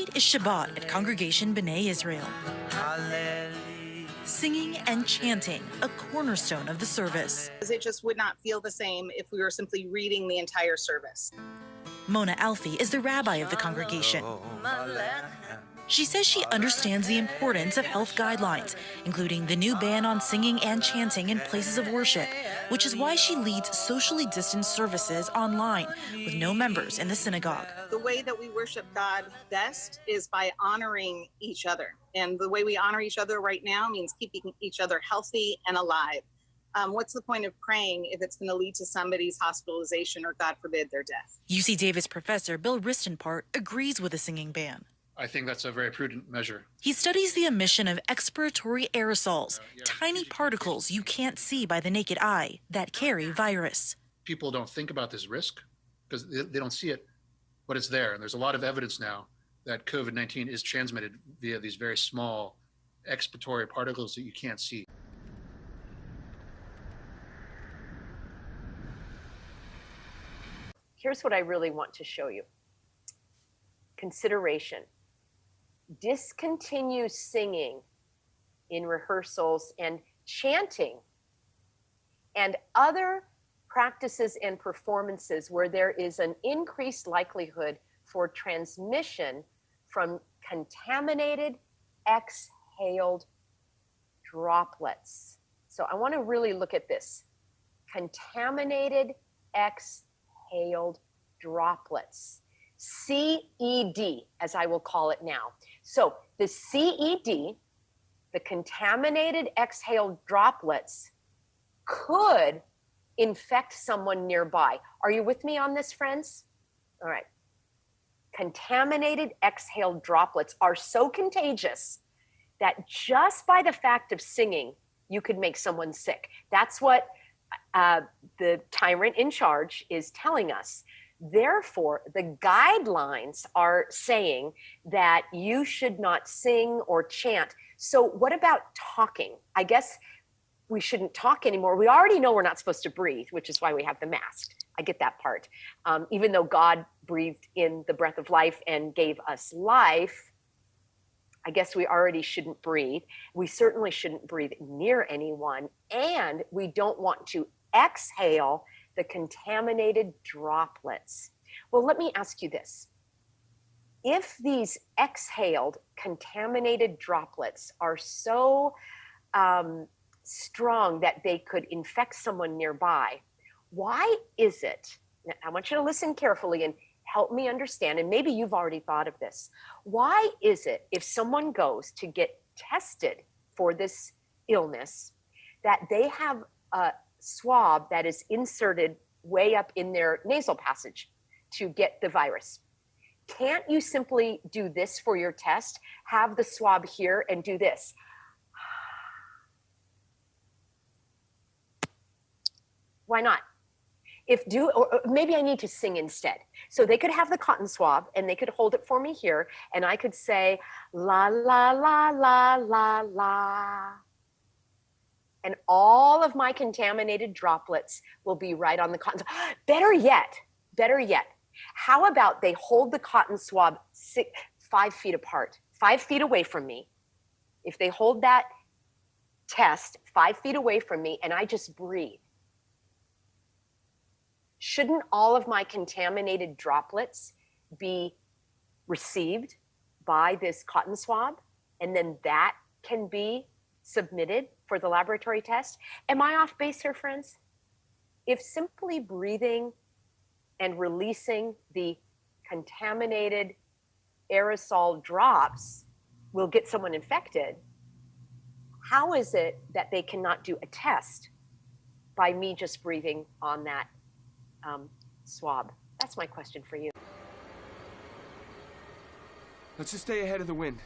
Tonight is Shabbat at Congregation B'nai Israel. Singing and chanting, a cornerstone of the service. It just would not feel the same if we were simply reading the entire service. Mona Alfie is the rabbi of the congregation. She says she understands the importance of health guidelines, including the new ban on singing and chanting in places of worship, which is why she leads socially distanced services online with no members in the synagogue. The way that we worship God best is by honoring each other. And the way we honor each other right now means keeping each other healthy and alive. What's the point of praying if it's going to lead to somebody's hospitalization or, God forbid, their death? UC Davis professor Bill Ristenpart agrees with a singing ban. I think that's a very prudent measure. He studies the emission of expiratory aerosols, tiny particles you can't see by the naked eye that carry virus. People don't think about this risk because they don't see it, but it's there. And there's a lot of evidence now that COVID-19 is transmitted via these very small expiratory particles that you can't see. Here's what I really want to show you. Consideration. Discontinue singing in rehearsals and chanting and other practices and performances where there is an increased likelihood for transmission from contaminated, exhaled droplets. So I want to really look at this. Contaminated, exhaled droplets. CED, as I will call it now. So the CED, the contaminated exhaled droplets, could infect someone nearby. Are you with me on this, friends? All right. Contaminated exhaled droplets are so contagious that just by the fact of singing, you could make someone sick. That's what the tyrant in charge is telling us. Therefore, the guidelines are saying that you should not sing or chant. So what about talking? I guess we shouldn't talk anymore. We already know we're not supposed to breathe, which is why we have the mask. I get that part. Even though God breathed in the breath of life and gave us life, I guess we already shouldn't breathe. We certainly shouldn't breathe near anyone. And we don't want to exhale the contaminated droplets. Well, let me ask you this. If these exhaled contaminated droplets are so strong that they could infect someone nearby, why is it, now I want you to listen carefully and help me understand, and maybe you've already thought of this. Why is it if someone goes to get tested for this illness that they have a swab that is inserted way up in their nasal passage to get the virus? Can't you simply do this for your test? Have the swab here and do this. Why not? Or maybe I need to sing instead. So they could have the cotton swab and they could hold it for me here and I could say la la la la la la. And all of my contaminated droplets will be right on the cotton. Better yet, how about they hold the cotton swab 5 feet apart, 5 feet away from me. If they hold that test 5 feet away from me and I just breathe, shouldn't all of my contaminated droplets be received by this cotton swab? And then that can be submitted for the laboratory test? Am I off base here, friends? If simply breathing and releasing the contaminated aerosol drops will get someone infected, how is it that they cannot do a test by me just breathing on that swab? That's my question for you. Let's just stay ahead of the wind.